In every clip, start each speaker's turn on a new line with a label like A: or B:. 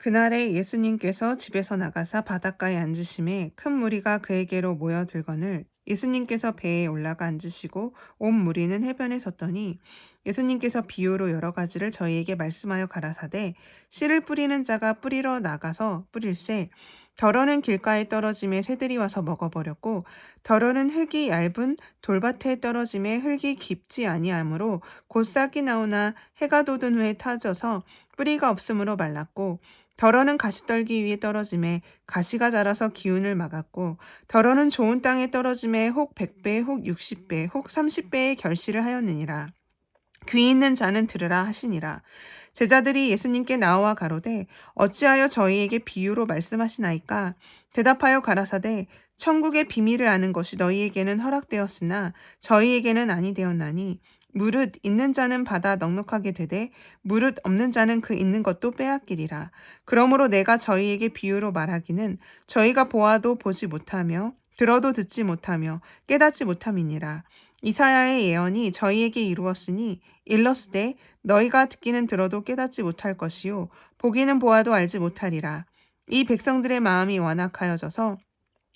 A: 그날에 예수님께서 집에서 나가사 바닷가에 앉으심에 큰 무리가 그에게로 모여들거늘 예수님께서 배에 올라가 앉으시고 온 무리는 해변에 섰더니 예수님께서 비유로 여러 가지를 저희에게 말씀하여 가라사대 씨를 뿌리는 자가 뿌리러 나가서 뿌릴새 덜어는 길가에 떨어짐에 새들이 와서 먹어버렸고 덜어는 흙이 얇은 돌밭에 떨어짐에 흙이 깊지 아니하므로 곧 싹이 나오나 해가 돋은 후에 타져서 뿌리가 없으므로 말랐고 덜어는 가시떨기 위에 떨어짐에 가시가 자라서 기운을 막았고 덜어는 좋은 땅에 떨어짐에 혹 100배 혹 60배 혹 30배의 결실을 하였느니라. 귀 있는 자는 들으라 하시니라. 제자들이 예수님께 나와 가로되 어찌하여 저희에게 비유로 말씀하시나이까? 대답하여 가라사대 천국의 비밀을 아는 것이 너희에게는 허락되었으나 저희에게는 아니 되었나니 무릇 있는 자는 받아 넉넉하게 되되 무릇 없는 자는 그 있는 것도 빼앗기리라. 그러므로 내가 저희에게 비유로 말하기는 저희가 보아도 보지 못하며 들어도 듣지 못하며 깨닫지 못함이니라. 이사야의 예언이 저희에게 이루었으니 일렀으되 너희가 듣기는 들어도 깨닫지 못할 것이요 보기는 보아도 알지 못하리라. 이 백성들의 마음이 완악하여져서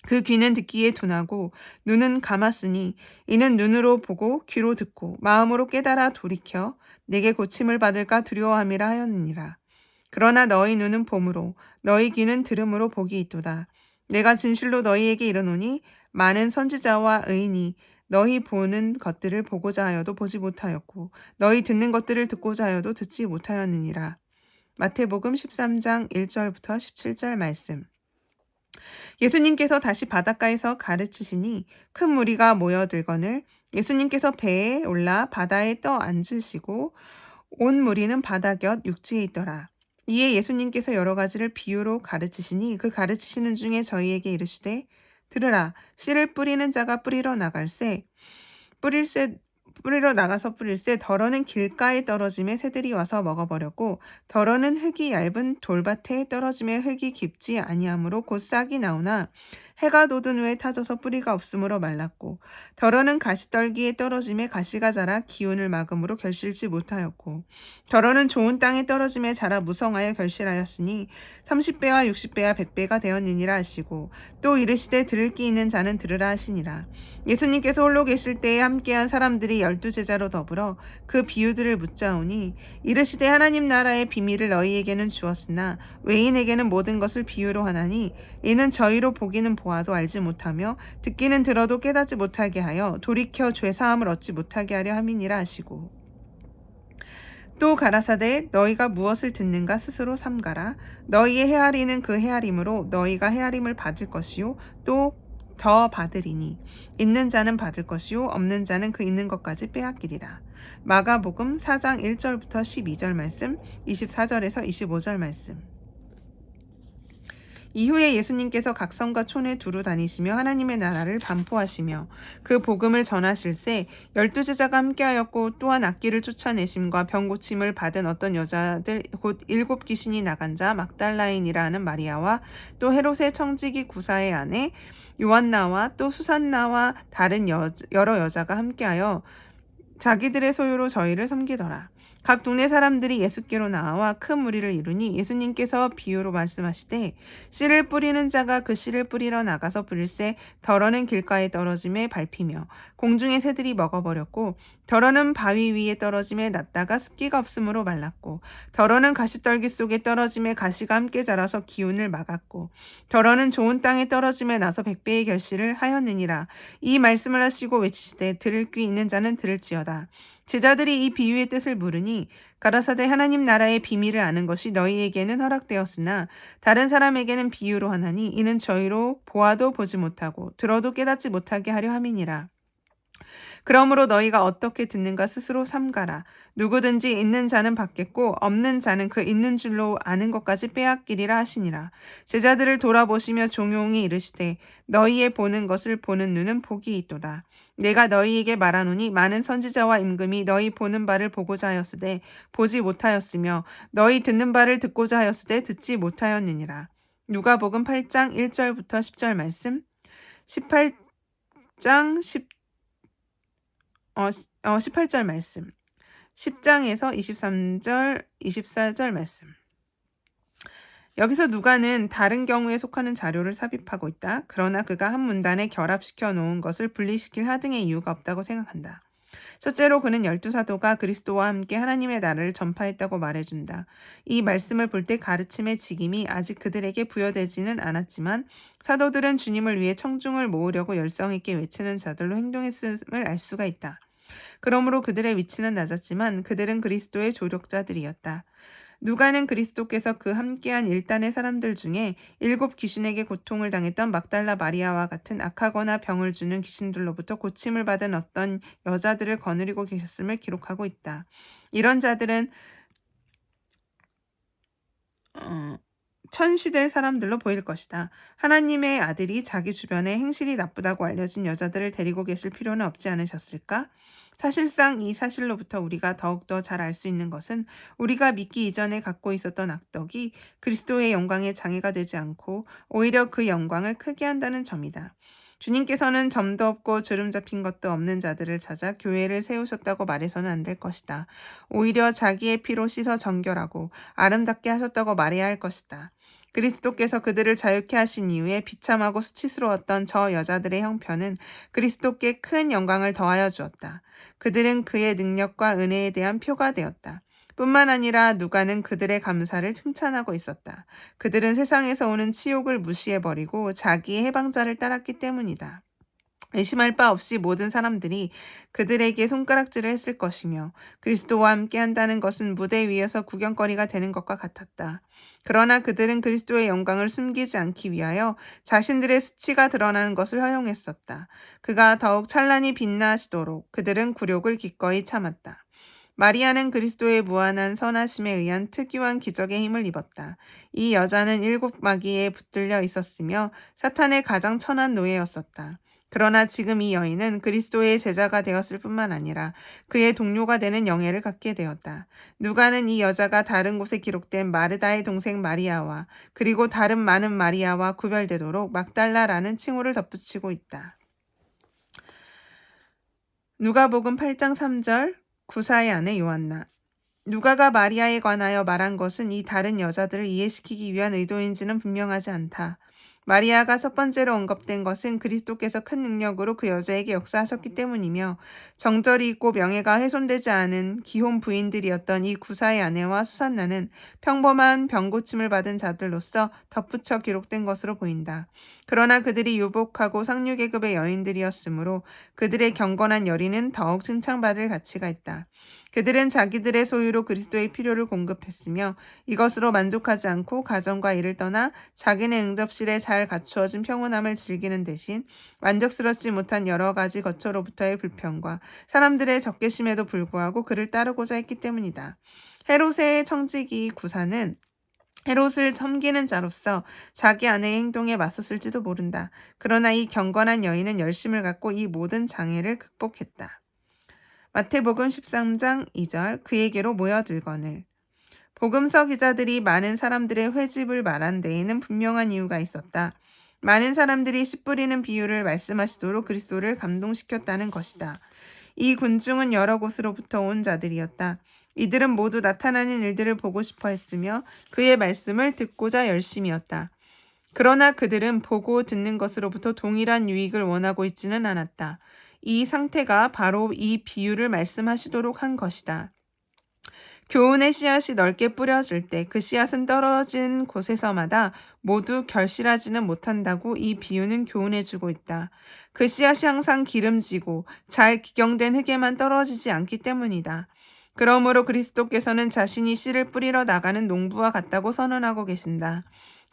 A: 그 귀는 듣기에 둔하고 눈은 감았으니 이는 눈으로 보고 귀로 듣고 마음으로 깨달아 돌이켜 내게 고침을 받을까 두려워함이라 하였느니라. 그러나 너희 눈은 봄으로 너희 귀는 들음으로 복이 있도다. 내가 진실로 너희에게 이르노니 많은 선지자와 의인이 너희 보는 것들을 보고자 하여도 보지 못하였고 너희 듣는 것들을 듣고자 하여도 듣지 못하였느니라. 마태복음 13장 1절부터 17절 말씀. 예수님께서 다시 바닷가에서 가르치시니 큰 무리가 모여들거늘 예수님께서 배에 올라 바다에 떠 앉으시고 온 무리는 바다 곁 육지에 있더라. 이에 예수님께서 여러 가지를 비유로 가르치시니 그 가르치시는 중에 저희에게 이르시되 들으라 씨를 뿌리는 자가 뿌리러 나가서 뿌릴새 덜어는 길가에 떨어짐에 새들이 와서 먹어버렸고 덜어는 흙이 얇은 돌밭에 떨어짐에 흙이 깊지 아니하므로 곧 싹이 나오나 해가 돋은 후에 타져서 뿌리가 없으므로 말랐고 덜어는 가시떨기에 떨어짐에 가시가 자라 기운을 막음으로 결실지 못하였고 덜어는 좋은 땅에 떨어짐에 자라 무성하여 결실하였으니 30배와 60배와 100배가 되었느니라 하시고 또 이르시되 들을 귀 있는 자는 들으라 하시니라. 예수님께서 홀로 계실 때에 함께한 사람들이 12제자로 더불어 그 비유들을 묻자오니 이르시되 하나님 나라의 비밀을 너희에게는 주었으나 외인에게는 모든 것을 비유로 하나니 이는 저희로 보기는 보아도 알지 못하며 듣기는 들어도 깨닫지 못하게 하여 돌이켜 죄사함을 얻지 못하게 하려 함이니라 하시고 또 가라사대 너희가 무엇을 듣는가 스스로 삼가라. 너희의 헤아리는 그 헤아림으로 너희가 헤아림을 받을 것이요 또 더 받으리니 있는 자는 받을 것이요 없는 자는 그 있는 것까지 빼앗기리라. 마가복음 4장 1절부터 12절 말씀 24절에서 25절 말씀. 이후에 예수님께서 각 성과 촌에 두루 다니시며 하나님의 나라를 반포하시며 그 복음을 전하실새 12제자가 함께하였고 또한 악귀를 쫓아내심과 병 고침을 받은 어떤 여자들 곧 7 귀신이 나간 자 막달라인이라 하는 마리아와 또 헤롯의 청지기 구사의 아내 요한나와 또 수산나와 다른 여러 여자가 함께하여 자기들의 소유로 저희를 섬기더라. 각 동네 사람들이 예수께로 나와 큰 무리를 이루니 예수님께서 비유로 말씀하시되 씨를 뿌리는 자가 그 씨를 뿌리러 나가서 뿌릴새 덜어는 길가에 떨어짐에 밟히며 공중의 새들이 먹어버렸고 덜어는 바위 위에 떨어짐에 났다가 습기가 없으므로 말랐고 덜어는 가시떨기 속에 떨어짐에 가시가 함께 자라서 기운을 막았고 덜어는 좋은 땅에 떨어짐에 나서 100배의 결실을 하였느니라. 이 말씀을 하시고 외치시되 들을 귀 있는 자는 들을지어다. 제자들이 이 비유의 뜻을 물으니 가라사대 하나님 나라의 비밀을 아는 것이 너희에게는 허락되었으나 다른 사람에게는 비유로 하나니 이는 저희로 보아도 보지 못하고 들어도 깨닫지 못하게 하려 함이니라. 그러므로 너희가 어떻게 듣는가 스스로 삼가라. 누구든지 있는 자는 받겠고 없는 자는 그 있는 줄로 아는 것까지 빼앗기리라 하시니라. 제자들을 돌아보시며 종용이 이르시되 너희의 보는 것을 보는 눈은 복이 있도다. 내가 너희에게 말하노니 많은 선지자와 임금이 너희 보는 바를 보고자 하였으되 보지 못하였으며 너희 듣는 바를 듣고자 하였으되 듣지 못하였느니라. 누가복음 8장 1절부터 10절 말씀 18장 18절 말씀 10장에서 23절 24절 말씀 여기서 누가는 다른 경우에 속하는 자료를 삽입하고 있다. 그러나 그가 한 문단에 결합시켜 놓은 것을 분리시킬 하등의 이유가 없다고 생각한다. 첫째로 그는 12사도가 그리스도와 함께 하나님의 나라를 전파했다고 말해준다. 이 말씀을 볼 때 가르침의 직임이 아직 그들에게 부여되지는 않았지만 사도들은 주님을 위해 청중을 모으려고 열성 있게 외치는 자들로 행동했음을 알 수가 있다. 그러므로 그들의 위치는 낮았지만 그들은 그리스도의 조력자들이었다. 누가는 그리스도께서 그 함께한 일단의 사람들 중에 7 귀신에게 고통을 당했던 막달라 마리아와 같은 악하거나 병을 주는 귀신들로부터 고침을 받은 어떤 여자들을 거느리고 계셨음을 기록하고 있다. 이런 자들은 천시될 사람들로 보일 것이다. 하나님의 아들이 자기 주변에 행실이 나쁘다고 알려진 여자들을 데리고 계실 필요는 없지 않으셨을까? 사실상 이 사실로부터 우리가 더욱더 잘 알 수 있는 것은 우리가 믿기 이전에 갖고 있었던 악덕이 그리스도의 영광에 장애가 되지 않고 오히려 그 영광을 크게 한다는 점이다. 주님께서는 점도 없고 주름 잡힌 것도 없는 자들을 찾아 교회를 세우셨다고 말해서는 안 될 것이다. 오히려 자기의 피로 씻어 정결하고 아름답게 하셨다고 말해야 할 것이다. 그리스도께서 그들을 자유케 하신 이후에 비참하고 수치스러웠던 저 여자들의 형편은 그리스도께 큰 영광을 더하여 주었다. 그들은 그의 능력과 은혜에 대한 표가 되었다. 뿐만 아니라 누가는 그들의 감사를 칭찬하고 있었다. 그들은 세상에서 오는 치욕을 무시해버리고 자기의 해방자를 따랐기 때문이다. 의심할 바 없이 모든 사람들이 그들에게 손가락질을 했을 것이며 그리스도와 함께 한다는 것은 무대 위에서 구경거리가 되는 것과 같았다. 그러나 그들은 그리스도의 영광을 숨기지 않기 위하여 자신들의 수치가 드러나는 것을 허용했었다. 그가 더욱 찬란히 빛나시도록 그들은 굴욕을 기꺼이 참았다. 마리아는 그리스도의 무한한 선하심에 의한 특유한 기적의 힘을 입었다. 이 여자는 7 마귀에 붙들려 있었으며 사탄의 가장 천한 노예였었다. 그러나 지금 이 여인은 그리스도의 제자가 되었을 뿐만 아니라 그의 동료가 되는 영예를 갖게 되었다. 누가는 이 여자가 다른 곳에 기록된 마르다의 동생 마리아와 그리고 다른 많은 마리아와 구별되도록 막달라라는 칭호를 덧붙이고 있다. 누가복음 8장 3절 구사의 아내 요한나. 누가가 마리아에 관하여 말한 것은 이 다른 여자들을 이해시키기 위한 의도인지는 분명하지 않다. 마리아가 첫 번째로 언급된 것은 그리스도께서 큰 능력으로 그 여자에게 역사하셨기 때문이며 정절이 있고 명예가 훼손되지 않은 기혼 부인들이었던 이 구사의 아내와 수산나는 평범한 병고침을 받은 자들로서 덧붙여 기록된 것으로 보인다. 그러나 그들이 유복하고 상류계급의 여인들이었으므로 그들의 경건한 열의는 더욱 칭찬받을 가치가 있다. 그들은 자기들의 소유로 그리스도의 필요를 공급했으며 이것으로 만족하지 않고 가정과 일을 떠나 자기네 응접실에 잘 갖추어진 평온함을 즐기는 대신 만족스럽지 못한 여러 가지 거처로부터의 불평과 사람들의 적개심에도 불구하고 그를 따르고자 했기 때문이다. 헤롯의 청지기 구사는 헤롯을 섬기는 자로서 자기 아내의 행동에 맞섰을지도 모른다. 그러나 이 경건한 여인은 열심을 갖고 이 모든 장애를 극복했다. 마태복음 13장 2절 그에게로 모여들거늘. 복음서 기자들이 많은 사람들의 회집을 말한 데에는 분명한 이유가 있었다. 많은 사람들이 씨 뿌리는 비유를 말씀하시도록 그리스도를 감동시켰다는 것이다. 이 군중은 여러 곳으로부터 온 자들이었다. 이들은 모두 나타나는 일들을 보고 싶어 했으며 그의 말씀을 듣고자 열심이었다. 그러나 그들은 보고 듣는 것으로부터 동일한 유익을 원하고 있지는 않았다. 이 상태가 바로 이 비유를 말씀하시도록 한 것이다. 교훈의 씨앗이 넓게 뿌려질 때 그 씨앗은 떨어진 곳에서마다 모두 결실하지는 못한다고 이 비유는 교훈해주고 있다. 그 씨앗이 항상 기름지고 잘 기경된 흙에만 떨어지지 않기 때문이다. 그러므로 그리스도께서는 자신이 씨를 뿌리러 나가는 농부와 같다고 선언하고 계신다.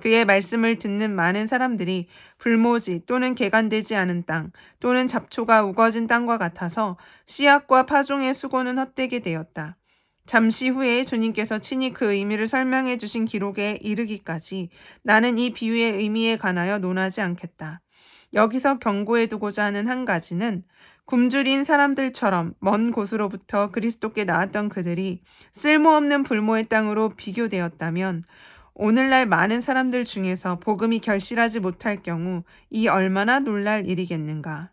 A: 그의 말씀을 듣는 많은 사람들이 불모지 또는 개간되지 않은 땅 또는 잡초가 우거진 땅과 같아서 씨앗과 파종의 수고는 헛되게 되었다. 잠시 후에 주님께서 친히 그 의미를 설명해 주신 기록에 이르기까지 나는 이 비유의 의미에 관하여 논하지 않겠다. 여기서 경고해 두고자 하는 한 가지는 굶주린 사람들처럼 먼 곳으로부터 그리스도께 나왔던 그들이 쓸모없는 불모의 땅으로 비교되었다면 오늘날 많은 사람들 중에서 복음이 결실하지 못할 경우 이 얼마나 놀랄 일이겠는가.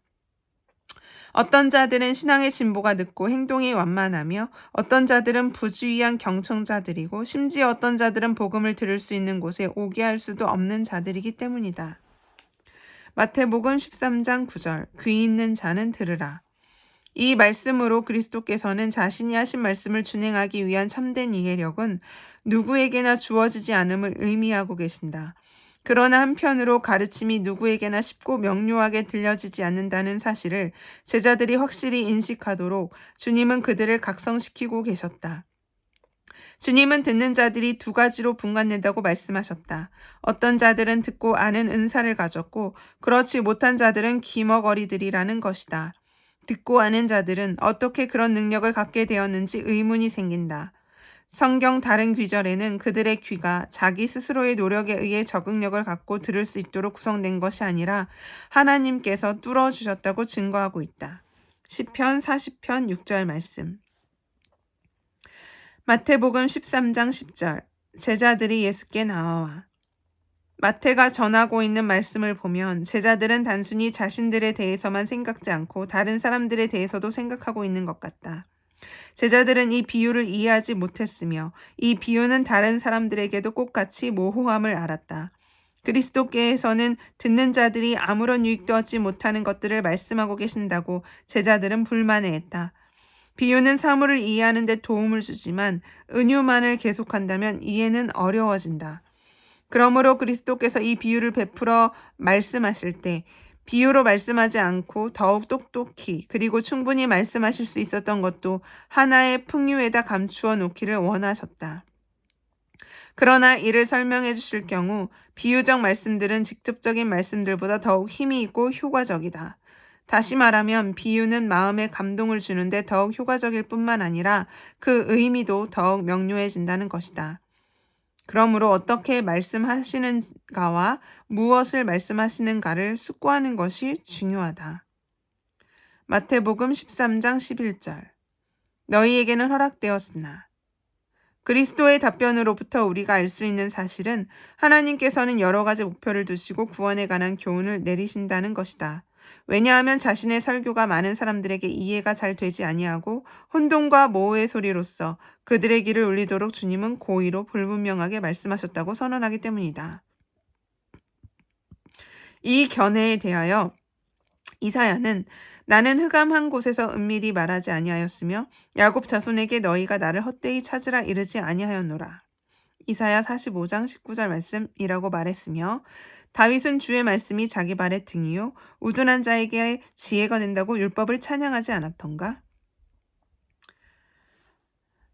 A: 어떤 자들은 신앙의 진보가 늦고 행동이 완만하며 어떤 자들은 부주의한 경청자들이고 심지어 어떤 자들은 복음을 들을 수 있는 곳에 오게 할 수도 없는 자들이기 때문이다. 마태복음 13장 9절 귀 있는 자는 들으라. 이 말씀으로 그리스도께서는 자신이 하신 말씀을 준행하기 위한 참된 이해력은 누구에게나 주어지지 않음을 의미하고 계신다. 그러나 한편으로 가르침이 누구에게나 쉽고 명료하게 들려지지 않는다는 사실을 제자들이 확실히 인식하도록 주님은 그들을 각성시키고 계셨다. 주님은 듣는 자들이 두 가지로 분간된다고 말씀하셨다. 어떤 자들은 듣고 아는 은사를 가졌고 그렇지 못한 자들은 기머거리들이라는 것이다. 듣고 아는 자들은 어떻게 그런 능력을 갖게 되었는지 의문이 생긴다. 성경 다른 귀절에는 그들의 귀가 자기 스스로의 노력에 의해 적응력을 갖고 들을 수 있도록 구성된 것이 아니라 하나님께서 뚫어주셨다고 증거하고 있다. 시편 40편 6절 말씀. 마태복음 13장 10절 제자들이 예수께 나와. 마태가 전하고 있는 말씀을 보면 제자들은 단순히 자신들에 대해서만 생각지 않고 다른 사람들에 대해서도 생각하고 있는 것 같다. 제자들은 이 비유를 이해하지 못했으며 이 비유는 다른 사람들에게도 똑같이 모호함을 알았다. 그리스도께서는 듣는 자들이 아무런 유익도 얻지 못하는 것들을 말씀하고 계신다고 제자들은 불만해했다. 비유는 사물을 이해하는 데 도움을 주지만 은유만을 계속한다면 이해는 어려워진다. 그러므로 그리스도께서 이 비유를 베풀어 말씀하실 때 비유로 말씀하지 않고 더욱 똑똑히 그리고 충분히 말씀하실 수 있었던 것도 하나의 풍류에다 감추어 놓기를 원하셨다. 그러나 이를 설명해 주실 경우 비유적 말씀들은 직접적인 말씀들보다 더욱 힘이 있고 효과적이다. 다시 말하면 비유는 마음에 감동을 주는데 더욱 효과적일 뿐만 아니라 그 의미도 더욱 명료해진다는 것이다. 그러므로 어떻게 말씀하시는가와 무엇을 말씀하시는가를 숙고하는 것이 중요하다. 마태복음 13장 11절 너희에게는 허락되었으나 그리스도의 답변으로부터 우리가 알 수 있는 사실은 하나님께서는 여러 가지 목표를 두시고 구원에 관한 교훈을 내리신다는 것이다. 왜냐하면 자신의 설교가 많은 사람들에게 이해가 잘 되지 아니하고 혼돈과 모호의 소리로서 그들의 귀를 울리도록 주님은 고의로 불분명하게 말씀하셨다고 선언하기 때문이다. 이 견해에 대하여 이사야는 나는 흑암 한 곳에서 은밀히 말하지 아니하였으며 야곱 자손에게 너희가 나를 헛되이 찾으라 이르지 아니하였노라. 이사야 45장 19절 말씀이라고 말했으며 다윗은 주의 말씀이 자기 발의 등이요 우둔한 자에게 지혜가 된다고 율법을 찬양하지 않았던가?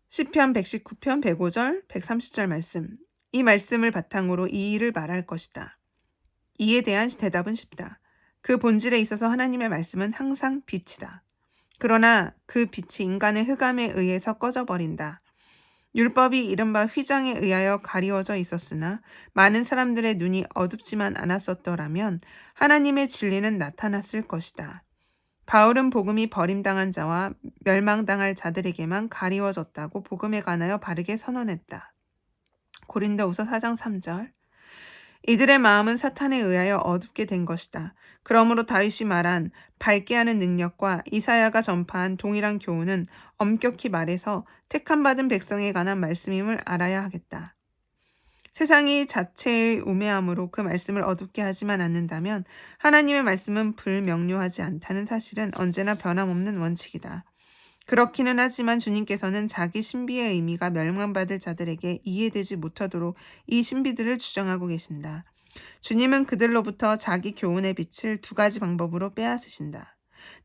A: 시편 119편 105절 130절 말씀. 이 말씀을 바탕으로 이 일을 말할 것이다. 이에 대한 대답은 쉽다. 그 본질에 있어서 하나님의 말씀은 항상 빛이다. 그러나 그 빛이 인간의 흑암에 의해서 꺼져버린다. 율법이 이른바 휘장에 의하여 가리워져 있었으나 많은 사람들의 눈이 어둡지만 않았었더라면 하나님의 진리는 나타났을 것이다. 바울은 복음이 버림당한 자와 멸망당할 자들에게만 가리워졌다고 복음에 관하여 바르게 선언했다. 고린도후서 4장 3절 이들의 마음은 사탄에 의하여 어둡게 된 것이다. 그러므로 다윗이 말한 밝게 하는 능력과 이사야가 전파한 동일한 교훈은 엄격히 말해서 택함받은 백성에 관한 말씀임을 알아야 하겠다. 세상이 자체의 우매함으로 그 말씀을 어둡게 하지만 않는다면 하나님의 말씀은 불명료하지 않다는 사실은 언제나 변함없는 원칙이다. 그렇기는 하지만 주님께서는 자기 신비의 의미가 멸망받을 자들에게 이해되지 못하도록 이 신비들을 주장하고 계신다. 주님은 그들로부터 자기 교훈의 빛을 두 가지 방법으로 빼앗으신다.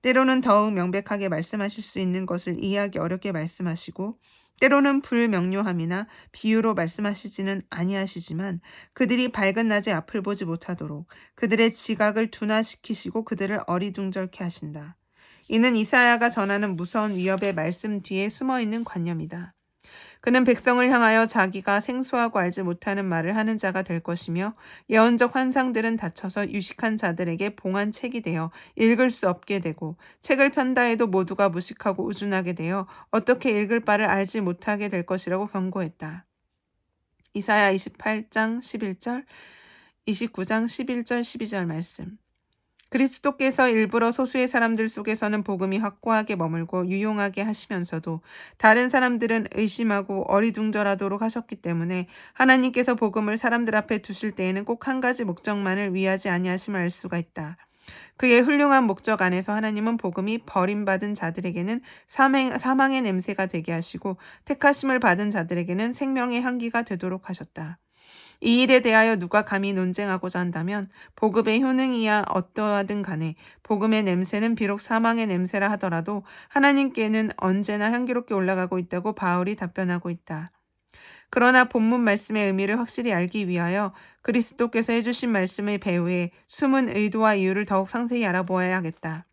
A: 때로는 더욱 명백하게 말씀하실 수 있는 것을 이해하기 어렵게 말씀하시고 때로는 불명료함이나 비유로 말씀하시지는 아니하시지만 그들이 밝은 낮의 앞을 보지 못하도록 그들의 지각을 둔화시키시고 그들을 어리둥절케 하신다. 이는 이사야가 전하는 무서운 위협의 말씀 뒤에 숨어있는 관념이다. 그는 백성을 향하여 자기가 생소하고 알지 못하는 말을 하는 자가 될 것이며 예언적 환상들은 닫혀서 유식한 자들에게 봉한 책이 되어 읽을 수 없게 되고 책을 편다 해도 모두가 무식하고 우준하게 되어 어떻게 읽을 바를 알지 못하게 될 것이라고 경고했다. 이사야 28장 11절, 29장 11절 12절 말씀. 그리스도께서 일부러 소수의 사람들 속에서는 복음이 확고하게 머물고 유용하게 하시면서도 다른 사람들은 의심하고 어리둥절하도록 하셨기 때문에 하나님께서 복음을 사람들 앞에 두실 때에는 꼭 한 가지 목적만을 위하지 아니하심을 알 수가 있다. 그의 훌륭한 목적 안에서 하나님은 복음이 버림받은 자들에게는 사망의 냄새가 되게 하시고 택하심을 받은 자들에게는 생명의 향기가 되도록 하셨다. 이 일에 대하여 누가 감히 논쟁하고자 한다면 복음의 효능이야 어떠하든 간에 복음의 냄새는 비록 사망의 냄새라 하더라도 하나님께는 언제나 향기롭게 올라가고 있다고 바울이 답변하고 있다. 그러나 본문 말씀의 의미를 확실히 알기 위하여 그리스도께서 해주신 말씀의 배후에 숨은 의도와 이유를 더욱 상세히 알아보아야 하겠다.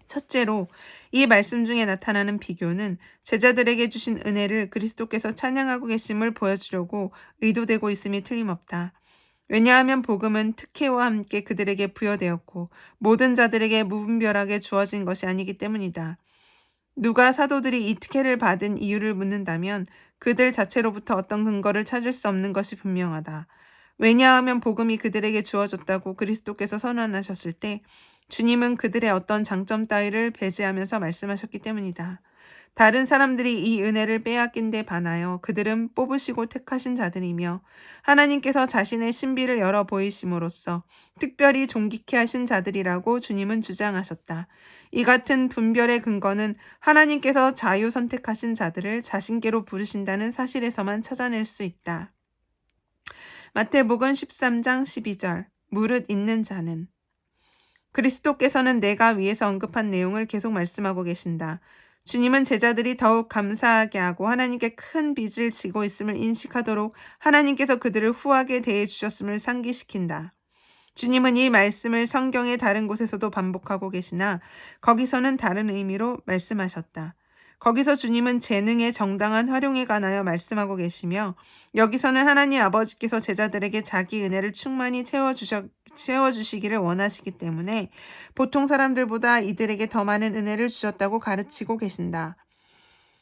A: 첫째로 이 말씀 중에 나타나는 비교는 제자들에게 주신 은혜를 그리스도께서 찬양하고 계심을 보여주려고 의도되고 있음이 틀림없다. 왜냐하면 복음은 특혜와 함께 그들에게 부여되었고 모든 자들에게 무분별하게 주어진 것이 아니기 때문이다. 누가 사도들이 이 특혜를 받은 이유를 묻는다면 그들 자체로부터 어떤 근거를 찾을 수 없는 것이 분명하다. 왜냐하면 복음이 그들에게 주어졌다고 그리스도께서 선언하셨을 때 주님은 그들의 어떤 장점 따위를 배제하면서 말씀하셨기 때문이다. 다른 사람들이 이 은혜를 빼앗긴 데 반하여 그들은 뽑으시고 택하신 자들이며 하나님께서 자신의 신비를 열어 보이심으로써 특별히 존귀케 하신 자들이라고 주님은 주장하셨다. 이 같은 분별의 근거는 하나님께서 자유 선택하신 자들을 자신께로 부르신다는 사실에서만 찾아낼 수 있다. 마태복음 13장 12절 무릇 있는 자는 그리스도께서는 내가 위에서 언급한 내용을 계속 말씀하고 계신다. 주님은 제자들이 더욱 감사하게 하고 하나님께 큰 빚을 지고 있음을 인식하도록 하나님께서 그들을 후하게 대해 주셨음을 상기시킨다. 주님은 이 말씀을 성경의 다른 곳에서도 반복하고 계시나 거기서는 다른 의미로 말씀하셨다. 거기서 주님은 재능의 정당한 활용에 관하여 말씀하고 계시며 여기서는 하나님 아버지께서 제자들에게 자기 은혜를 충만히 채워주시기를 원하시기 때문에 보통 사람들보다 이들에게 더 많은 은혜를 주셨다고 가르치고 계신다.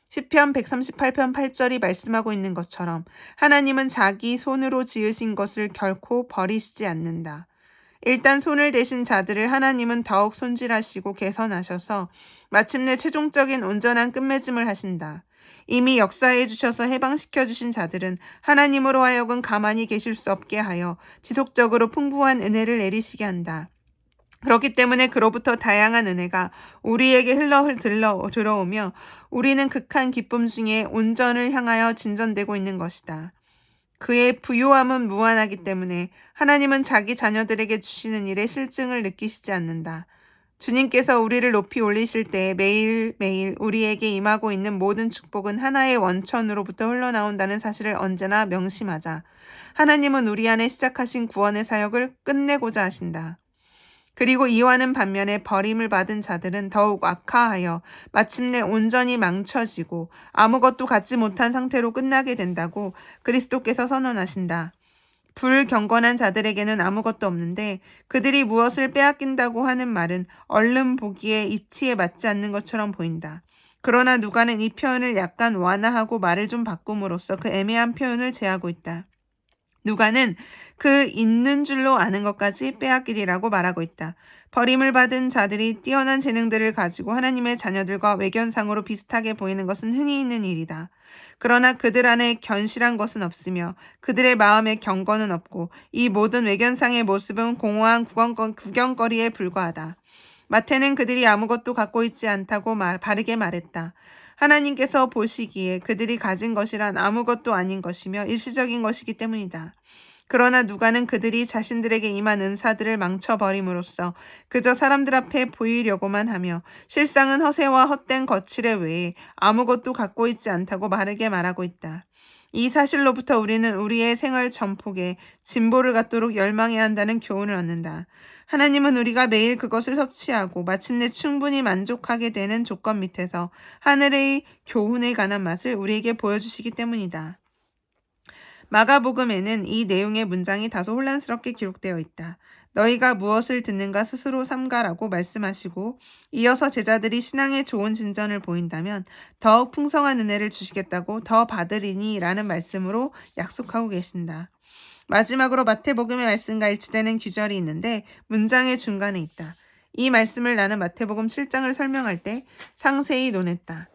A: 시편 138편 8절이 말씀하고 있는 것처럼 하나님은 자기 손으로 지으신 것을 결코 버리시지 않는다. 일단 손을 대신 자들을 하나님은 더욱 손질하시고 개선하셔서 마침내 최종적인 온전한 끝맺음을 하신다. 이미 역사해 주셔서 해방시켜 주신 자들은 하나님으로 하여금 가만히 계실 수 없게 하여 지속적으로 풍부한 은혜를 내리시게 한다. 그렇기 때문에 그로부터 다양한 은혜가 우리에게 들어오며 우리는 극한 기쁨 중에 온전을 향하여 진전되고 있는 것이다. 그의 부요함은 무한하기 때문에 하나님은 자기 자녀들에게 주시는 일에 실증을 느끼시지 않는다. 주님께서 우리를 높이 올리실 때 매일매일 우리에게 임하고 있는 모든 축복은 하나의 원천으로부터 흘러나온다는 사실을 언제나 명심하자. 하나님은 우리 안에 시작하신 구원의 사역을 끝내고자 하신다. 그리고 이와는 반면에 버림을 받은 자들은 더욱 악화하여 마침내 온전히 망쳐지고 아무것도 갖지 못한 상태로 끝나게 된다고 그리스도께서 선언하신다. 불경건한 자들에게는 아무것도 없는데 그들이 무엇을 빼앗긴다고 하는 말은 얼른 보기에 이치에 맞지 않는 것처럼 보인다. 그러나 누가는 이 표현을 약간 완화하고 말을 좀 바꿈으로써 그 애매한 표현을 제하고 있다. 누가는 그 있는 줄로 아는 것까지 빼앗기리라고 말하고 있다. 버림을 받은 자들이 뛰어난 재능들을 가지고 하나님의 자녀들과 외견상으로 비슷하게 보이는 것은 흔히 있는 일이다. 그러나 그들 안에 견실한 것은 없으며 그들의 마음에 경건은 없고 이 모든 외견상의 모습은 공허한 구경거리에 불과하다. 마태는 그들이 아무것도 갖고 있지 않다고 바르게 말했다. 하나님께서 보시기에 그들이 가진 것이란 아무것도 아닌 것이며 일시적인 것이기 때문이다. 그러나 누가는 그들이 자신들에게 임한 은사들을 망쳐버림으로써 그저 사람들 앞에 보이려고만 하며 실상은 허세와 헛된 거칠의 외에 아무것도 갖고 있지 않다고 바르게 말하고 있다. 이 사실로부터 우리는 우리의 생활 전폭에 진보를 갖도록 열망해야 한다는 교훈을 얻는다. 하나님은 우리가 매일 그것을 섭취하고 마침내 충분히 만족하게 되는 조건 밑에서 하늘의 교훈에 관한 맛을 우리에게 보여주시기 때문이다. 마가복음에는 이 내용의 문장이 다소 혼란스럽게 기록되어 있다. 너희가 무엇을 듣는가 스스로 삼가라고 말씀하시고 이어서 제자들이 신앙에 좋은 진전을 보인다면 더욱 풍성한 은혜를 주시겠다고 더 받으리니 라는 말씀으로 약속하고 계신다. 마지막으로 마태복음의 말씀과 일치되는 규절이 있는데 문장의 중간에 있다. 이 말씀을 나는 마태복음 7장을 설명할 때 상세히 논했다.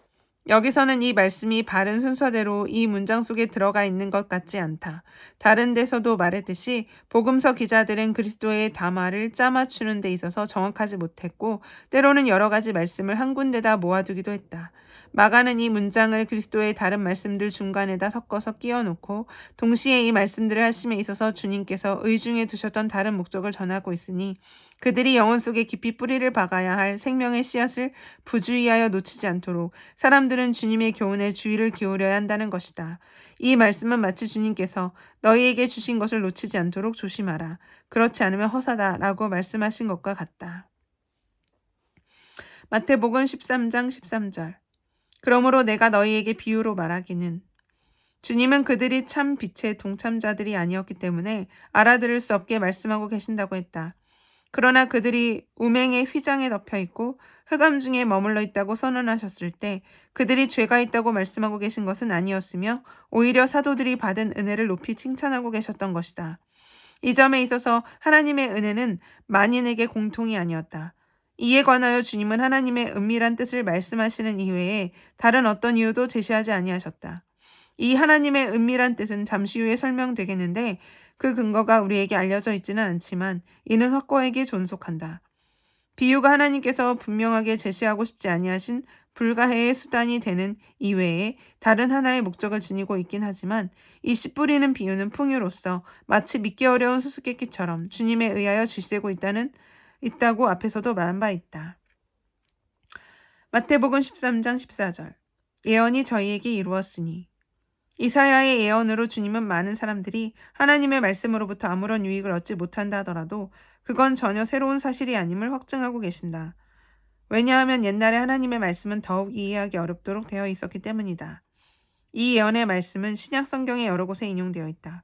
A: 여기서는 이 말씀이 바른 순서대로 이 문장 속에 들어가 있는 것 같지 않다. 다른 데서도 말했듯이 복음서 기자들은 그리스도의 담화를 짜맞추는 데 있어서 정확하지 못했고 때로는 여러 가지 말씀을 한 군데다 모아두기도 했다. 마가는 이 문장을 그리스도의 다른 말씀들 중간에다 섞어서 끼워놓고 동시에 이 말씀들을 하심에 있어서 주님께서 의중에 두셨던 다른 목적을 전하고 있으니 그들이 영혼 속에 깊이 뿌리를 박아야 할 생명의 씨앗을 부주의하여 놓치지 않도록 사람들은 주님의 교훈에 주의를 기울여야 한다는 것이다. 이 말씀은 마치 주님께서 너희에게 주신 것을 놓치지 않도록 조심하라. 그렇지 않으면 허사다 라고 말씀하신 것과 같다. 마태복음 13장 13절. 그러므로 내가 너희에게 비유로 말하기는 주님은 그들이 참 빛의 동참자들이 아니었기 때문에 알아들을 수 없게 말씀하고 계신다고 했다. 그러나 그들이 우맹의 휘장에 덮여 있고 흑암 중에 머물러 있다고 선언하셨을 때 그들이 죄가 있다고 말씀하고 계신 것은 아니었으며 오히려 사도들이 받은 은혜를 높이 칭찬하고 계셨던 것이다. 이 점에 있어서 하나님의 은혜는 만인에게 공통이 아니었다. 이에 관하여 주님은 하나님의 은밀한 뜻을 말씀하시는 이외에 다른 어떤 이유도 제시하지 아니하셨다. 이 하나님의 은밀한 뜻은 잠시 후에 설명되겠는데 그 근거가 우리에게 알려져 있지는 않지만 이는 확고하게 존속한다. 비유가 하나님께서 분명하게 제시하고 싶지 아니하신 불가해의 수단이 되는 이외에 다른 하나의 목적을 지니고 있긴 하지만 이 씨 뿌리는 비유는 풍요로서 마치 믿기 어려운 수수께끼처럼 주님에 의하여 주시되고 있다고 앞에서도 말한 바 있다. 마태복음 13장 14절. 예언이 저희에게 이루었으니 이사야의 예언으로 주님은 많은 사람들이 하나님의 말씀으로부터 아무런 유익을 얻지 못한다 하더라도 그건 전혀 새로운 사실이 아님을 확증하고 계신다. 왜냐하면 옛날에 하나님의 말씀은 더욱 이해하기 어렵도록 되어 있었기 때문이다. 이 예언의 말씀은 신약 성경의 여러 곳에 인용되어 있다.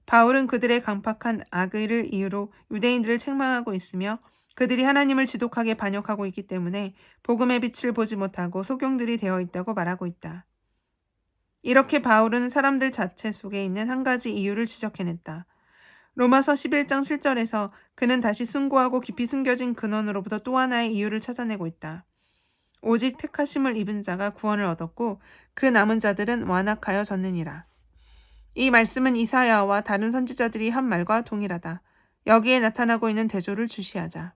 A: 바울은 그들의 강팍한 악의를 이유로 유대인들을 책망하고 있으며 그들이 하나님을 지독하게 반역하고 있기 때문에 복음의 빛을 보지 못하고 소경들이 되어 있다고 말하고 있다. 이렇게 바울은 사람들 자체 속에 있는 한 가지 이유를 지적해냈다. 로마서 11장 7절에서 그는 다시 숭고하고 깊이 숨겨진 근원으로부터 또 하나의 이유를 찾아내고 있다. 오직 택하심을 입은 자가 구원을 얻었고 그 남은 자들은 완악하여졌느니라. 이 말씀은 이사야와 다른 선지자들이 한 말과 동일하다. 여기에 나타나고 있는 대조를 주시하자.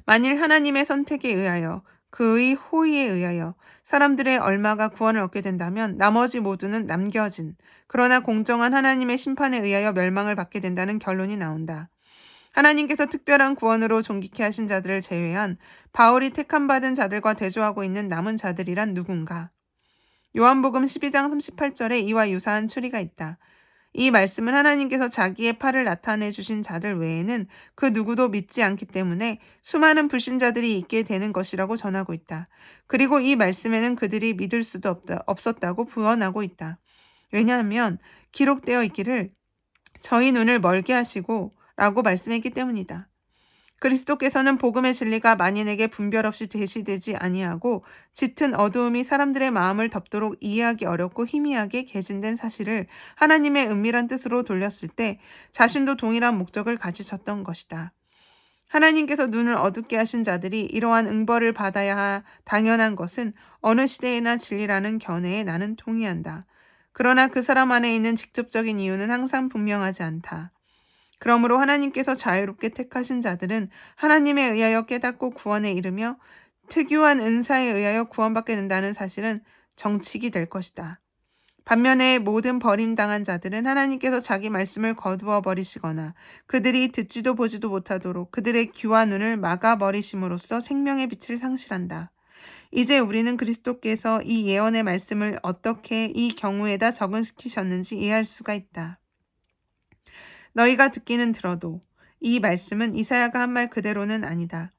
A: 만일 하나님의 선택에 의하여 그의 호의에 의하여 사람들의 얼마가 구원을 얻게 된다면 나머지 모두는 남겨진 그러나 공정한 하나님의 심판에 의하여 멸망을 받게 된다는 결론이 나온다. 하나님께서 특별한 구원으로 존귀케 하신 자들을 제외한 바울이 택함받은 자들과 대조하고 있는 남은 자들이란 누군가. 요한복음 12장 38절에 이와 유사한 추리가 있다. 이 말씀은 하나님께서 자기의 팔을 나타내 주신 자들 외에는 그 누구도 믿지 않기 때문에 수많은 불신자들이 있게 되는 것이라고 전하고 있다. 그리고 이 말씀에는 그들이 믿을 수도 없었다고 부언하고 있다. 왜냐하면 기록되어 있기를 저희 눈을 멀게 하시고 라고 말씀했기 때문이다. 그리스도께서는 복음의 진리가 만인에게 분별 없이 제시되지 아니하고 짙은 어두움이 사람들의 마음을 덮도록 이해하기 어렵고 희미하게 개진된 사실을 하나님의 은밀한 뜻으로 돌렸을 때 자신도 동일한 목적을 가지셨던 것이다. 하나님께서 눈을 어둡게 하신 자들이 이러한 응벌을 받아야 당연한 것은 어느 시대에나 진리라는 견해에 나는 동의한다. 그러나 그 사람 안에 있는 직접적인 이유는 항상 분명하지 않다. 그러므로 하나님께서 자유롭게 택하신 자들은 하나님에 의하여 깨닫고 구원에 이르며 특유한 은사에 의하여 구원받게 된다는 사실은 정칙이 될 것이다. 반면에 모든 버림당한 자들은 하나님께서 자기 말씀을 거두어 버리시거나 그들이 듣지도 보지도 못하도록 그들의 귀와 눈을 막아버리심으로써 생명의 빛을 상실한다. 이제 우리는 그리스도께서 이 예언의 말씀을 어떻게 이 경우에다 적응시키셨는지 이해할 수가 있다. 너희가 듣기는 들어도 이 말씀은 이사야가 한 말 그대로는 아니다.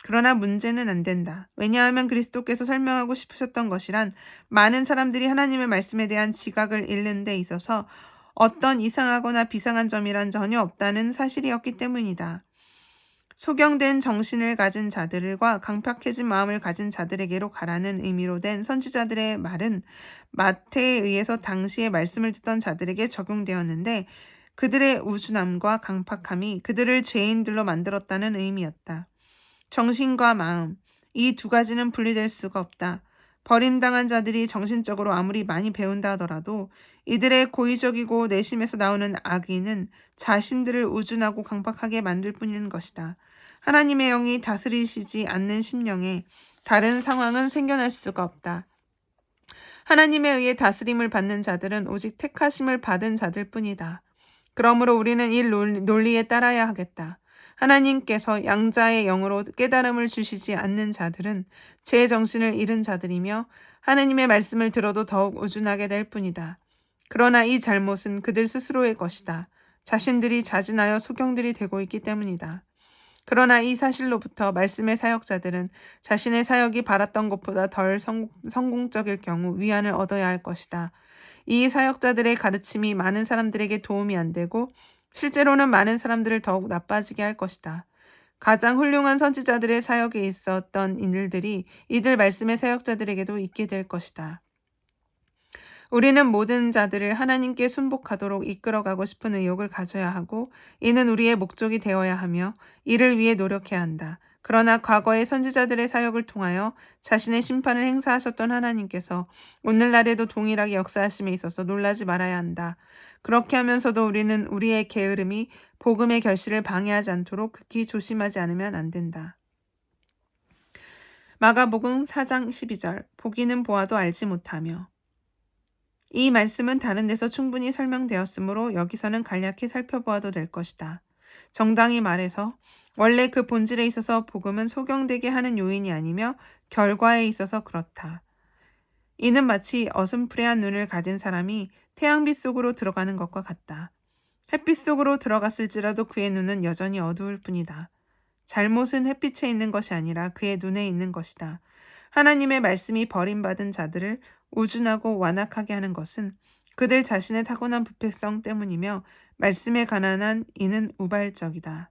A: 그러나 문제는 안 된다. 왜냐하면 그리스도께서 설명하고 싶으셨던 것이란 많은 사람들이 하나님의 말씀에 대한 지각을 잃는 데 있어서 어떤 이상하거나 비상한 점이란 전혀 없다는 사실이었기 때문이다. 소경된 정신을 가진 자들과 강팍해진 마음을 가진 자들에게로 가라는 의미로 된 선지자들의 말은 마태에 의해서 당시의 말씀을 듣던 자들에게 적용되었는데 그들의 우준함과 강팍함이 그들을 죄인들로 만들었다는 의미였다. 정신과 마음, 이 두 가지는 분리될 수가 없다. 버림당한 자들이 정신적으로 아무리 많이 배운다 하더라도 이들의 고의적이고 내심에서 나오는 악의는 자신들을 우준하고 강팍하게 만들 뿐인 것이다. 하나님의 영이 다스리시지 않는 심령에 다른 상황은 생겨날 수가 없다. 하나님에 의해 다스림을 받는 자들은 오직 택하심을 받은 자들 뿐이다. 그러므로 우리는 이 논리에 따라야 하겠다. 하나님께서 양자의 영으로 깨달음을 주시지 않는 자들은 제 정신을 잃은 자들이며 하나님의 말씀을 들어도 더욱 우준하게 될 뿐이다. 그러나 이 잘못은 그들 스스로의 것이다. 자신들이 자진하여 소경들이 되고 있기 때문이다. 그러나 이 사실로부터 말씀의 사역자들은 자신의 사역이 바랐던 것보다 덜 성공적일 경우 위안을 얻어야 할 것이다. 이 사역자들의 가르침이 많은 사람들에게 도움이 안 되고 실제로는 많은 사람들을 더욱 나빠지게 할 것이다. 가장 훌륭한 선지자들의 사역에 있었던 일들이 이들 말씀의 사역자들에게도 있게 될 것이다. 우리는 모든 자들을 하나님께 순복하도록 이끌어가고 싶은 의욕을 가져야 하고 이는 우리의 목적이 되어야 하며 이를 위해 노력해야 한다. 그러나 과거의 선지자들의 사역을 통하여 자신의 심판을 행사하셨던 하나님께서 오늘날에도 동일하게 역사하심에 있어서 놀라지 말아야 한다. 그렇게 하면서도 우리는 우리의 게으름이 복음의 결실을 방해하지 않도록 극히 조심하지 않으면 안 된다. 마가복음 4장 12절 보기는 보아도 알지 못하며 이 말씀은 다른 데서 충분히 설명되었으므로 여기서는 간략히 살펴보아도 될 것이다. 정당히 말해서 원래 그 본질에 있어서 복음은 소경되게 하는 요인이 아니며 결과에 있어서 그렇다. 이는 마치 어슴푸레한 눈을 가진 사람이 태양빛 속으로 들어가는 것과 같다. 햇빛 속으로 들어갔을지라도 그의 눈은 여전히 어두울 뿐이다. 잘못은 햇빛에 있는 것이 아니라 그의 눈에 있는 것이다. 하나님의 말씀이 버림받은 자들을 우준하고 완악하게 하는 것은 그들 자신의 타고난 부패성 때문이며 말씀에 관한 이는 우발적이다.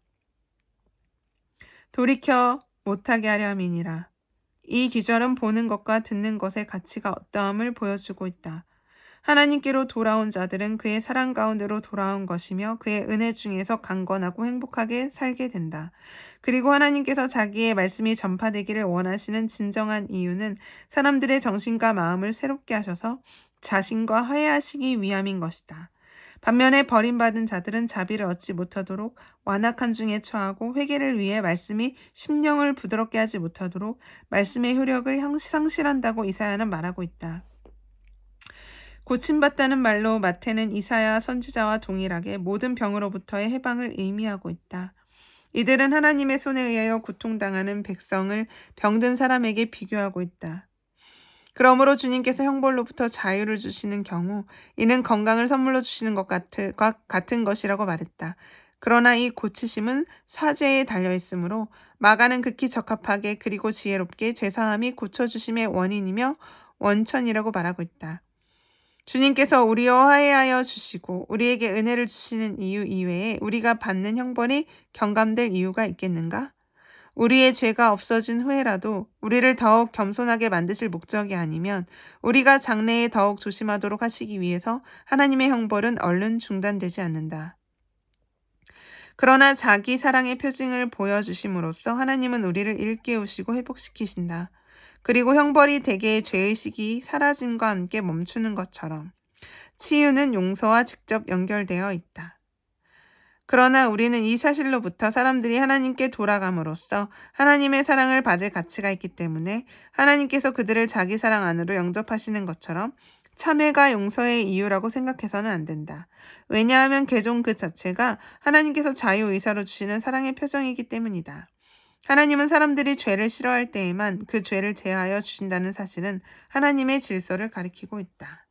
A: 돌이켜 못하게 하려 함이니라. 이 귀절은 보는 것과 듣는 것의 가치가 어떠함을 보여주고 있다. 하나님께로 돌아온 자들은 그의 사랑 가운데로 돌아온 것이며 그의 은혜 중에서 강건하고 행복하게 살게 된다. 그리고 하나님께서 자기의 말씀이 전파되기를 원하시는 진정한 이유는 사람들의 정신과 마음을 새롭게 하셔서 자신과 화해하시기 위함인 것이다. 반면에 버림받은 자들은 자비를 얻지 못하도록 완악한 중에 처하고 회개를 위해 말씀이 심령을 부드럽게 하지 못하도록 말씀의 효력을 상실한다고 이사야는 말하고 있다. 고침받다는 말로 마태는 이사야 선지자와 동일하게 모든 병으로부터의 해방을 의미하고 있다. 이들은 하나님의 손에 의하여 고통당하는 백성을 병든 사람에게 비교하고 있다. 그러므로 주님께서 형벌로부터 자유를 주시는 경우 이는 건강을 선물로 주시는 것 같은 것이라고 말했다. 그러나 이 고치심은 사죄에 달려있으므로 마가는 극히 적합하게 그리고 지혜롭게 제사함이 고쳐주심의 원인이며 원천이라고 말하고 있다. 주님께서 우리와 화해하여 주시고 우리에게 은혜를 주시는 이유 이외에 우리가 받는 형벌이 경감될 이유가 있겠는가? 우리의 죄가 없어진 후에라도 우리를 더욱 겸손하게 만드실 목적이 아니면 우리가 장래에 더욱 조심하도록 하시기 위해서 하나님의 형벌은 얼른 중단되지 않는다. 그러나 자기 사랑의 표징을 보여주심으로써 하나님은 우리를 일깨우시고 회복시키신다. 그리고 형벌이 대개의 죄의식이 사라짐과 함께 멈추는 것처럼 치유는 용서와 직접 연결되어 있다. 그러나 우리는 이 사실로부터 사람들이 하나님께 돌아감으로써 하나님의 사랑을 받을 가치가 있기 때문에 하나님께서 그들을 자기 사랑 안으로 영접하시는 것처럼 참회가 용서의 이유라고 생각해서는 안 된다. 왜냐하면 개종 그 자체가 하나님께서 자유의사로 주시는 사랑의 표정이기 때문이다. 하나님은 사람들이 죄를 싫어할 때에만 그 죄를 제하여 주신다는 사실은 하나님의 질서를 가리키고 있다.